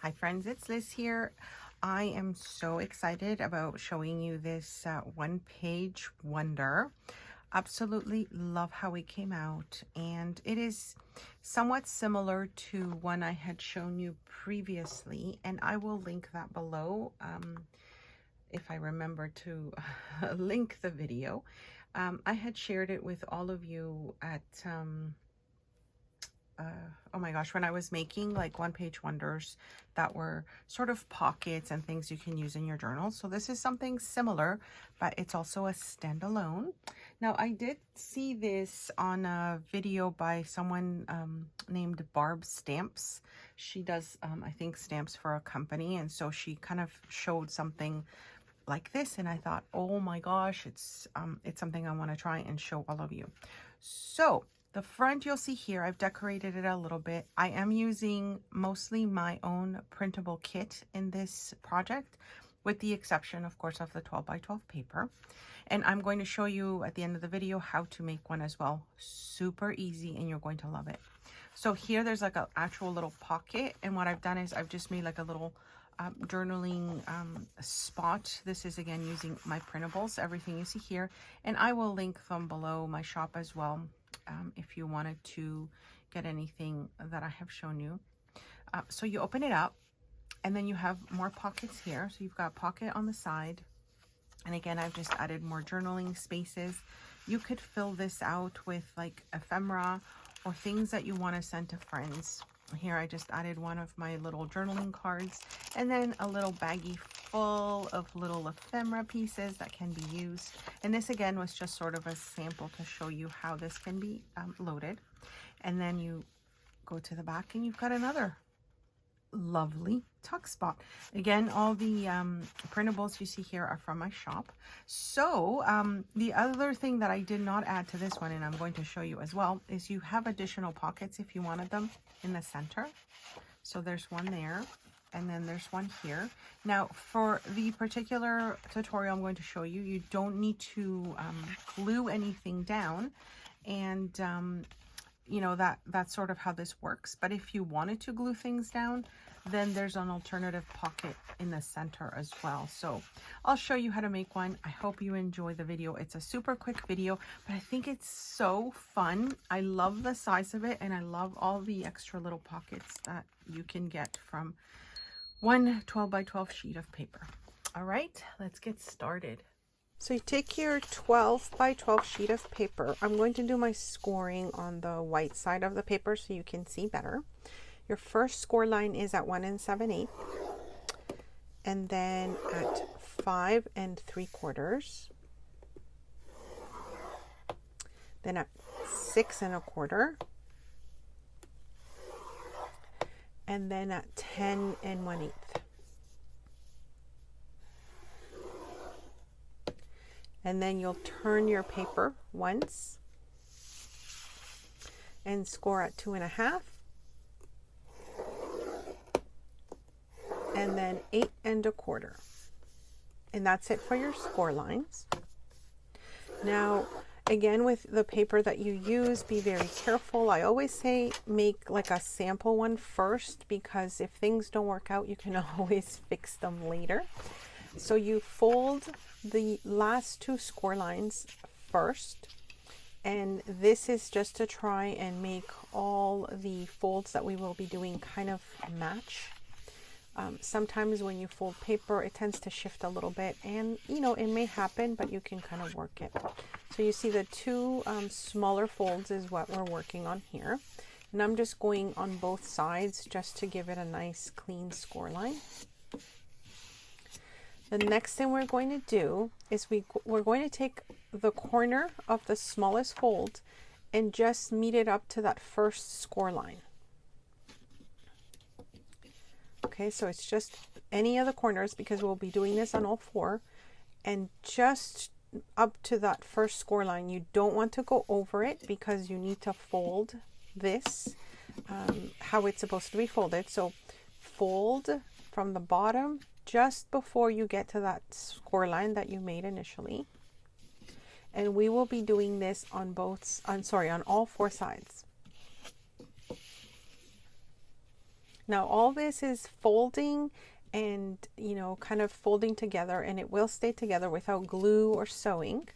Hi friends, it's Liz here. I am so excited about showing you this one-page wonder. Absolutely love how it came out, and it is somewhat similar to one I had shown you previously, and I will link that below if I remember to link the video. I had shared it with all of you at oh my gosh, when I was making like one-page wonders that were sort of pockets and things you can use in your journal. So this is something similar, but it's also a standalone. Now, I did see this on a video by someone named Barb Stamps. She does, I think, stamps for a company, and so she kind of showed something like this, and I thought, oh my gosh, it's something I want to try and show all of you. So the front, you'll see here, I've decorated it a little bit. I am using mostly my own printable kit in this project, with the exception, of course, of the 12 by 12 paper. And I'm going to show you at the end of the video how to make one as well. Super easy, and you're going to love it. So here there's like an actual little pocket, and what I've done is I've just made like a little journaling spot. This is again using my printables, everything you see here, and I will link them below, my shop as well, if you wanted to get anything that I have shown you. So you open it up, and then you have more pockets here. So you've got a pocket on the side, and again I've just added more journaling spaces. You could fill this out with like ephemera or things that you want to send to friends. Here I just added one of my little journaling cards, and then a little baggie full of little ephemera pieces that can be used. And this again was just sort of a sample to show you how this can be loaded. And then you go to the back, and you've got another lovely tuck spot. Again, all the printables you see here are from my shop. So the other thing that I did not add to this one, and I'm going to show you as well, is you have additional pockets if you wanted them in the center. So there's one there, and then there's one here. Now for the particular tutorial I'm going to show you, you don't need to glue anything down, and you know, that's sort of how this works. But if you wanted to glue things down, then there's an alternative pocket in the center as well. So I'll show you how to make one. I hope you enjoy the video. It's a super quick video, but I think it's so fun. I love the size of it, and I love all the extra little pockets that you can get from one 12 by 12 sheet of paper. All right, let's get started. So you take your 12 by 12 sheet of paper. I'm going to do my scoring on the white side of the paper so you can see better. Your first score line is at 1 7/8, and then at 5 3/4, then at 6 1/4, and then at 10 1/8. And then you'll turn your paper once and score at 2 1/2, and then 8 1/4. And that's it for your score lines. Now, again, with the paper that you use, be very careful. I always say make like a sample one first, because if things don't work out, you can always fix them later. So you fold the last two score lines first, and this is just to try and make all the folds that we will be doing kind of match. Sometimes when you fold paper, it tends to shift a little bit, and you know, it may happen, but you can kind of work it. So you see the two smaller folds is what we're working on here, and I'm just going on both sides just to give it a nice clean score line. The next thing we're going to do is we're going to take the corner of the smallest fold and just meet it up to that first score line. Okay, so it's just any of the corners, because we'll be doing this on all four, and just up to that first score line. You don't want to go over it, because you need to fold this how it's supposed to be folded. So fold from the bottom just before you get to that score line that you made initially. And we will be doing this on on all four sides. Now all this is folding and, you know, kind of folding together, and it will stay together without glue or sewing.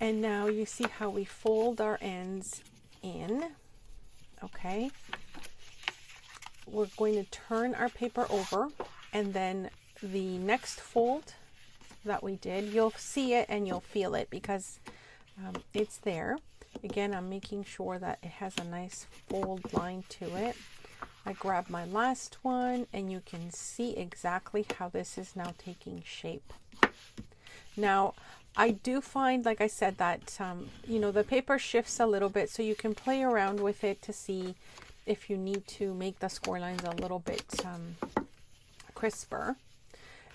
And now you see how we fold our ends in. Okay. We're going to turn our paper over, and then the next fold that we did, you'll see it and you'll feel it because it's there. Again, I'm making sure that it has a nice fold line to it. I grab my last one, and you can see exactly how this is now taking shape. Now, I do find, like I said, that, you know, the paper shifts a little bit, so you can play around with it to see if you need to make the score lines a little bit crisper.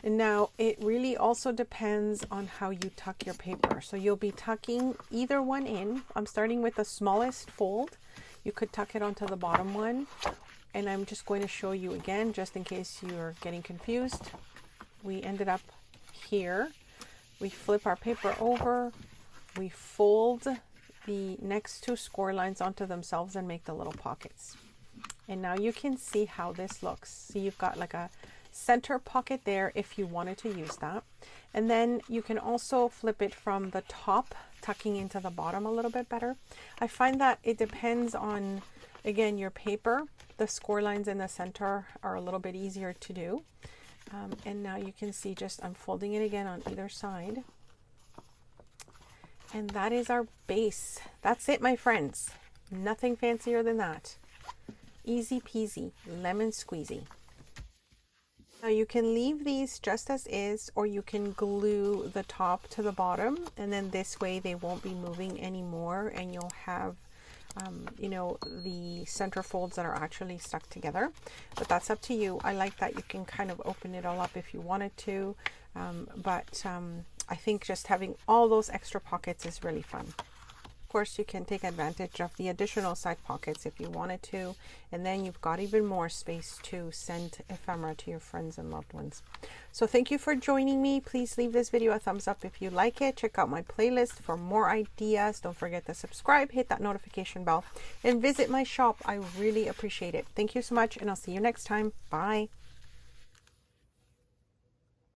And now it really also depends on how you tuck your paper. So you'll be tucking either one in. I'm starting with the smallest fold. You could tuck it onto the bottom one. And I'm just going to show you again, just in case you're getting confused. We ended up here. We flip our paper over. We fold the next two score lines onto themselves and make the little pockets. And now you can see how this looks. See, you've got like a center pocket there if you wanted to use that. And then you can also flip it from the top, tucking into the bottom a little bit better. I find that it depends on, again, your paper. The score lines in the center are a little bit easier to do. And now you can see just I'm folding it again on either side. And that is our base. That's it, my friends. Nothing fancier than that. Easy peasy, lemon squeezy. Now you can leave these just as is, or you can glue the top to the bottom, and then this way they won't be moving anymore, and you'll have you know, the center folds that are actually stuck together. But that's up to you. I like that you can kind of open it all up if you wanted to, but I think just having all those extra pockets is really fun. Of course, you can take advantage of the additional side pockets if you wanted to, and then you've got even more space to send ephemera to your friends and loved ones. So thank you for joining me. Please leave this video a thumbs up if you like it. Check out my playlist for more ideas. Don't forget to subscribe, hit that notification bell, and visit my shop. I really appreciate it. Thank you so much, and I'll see you next time. Bye.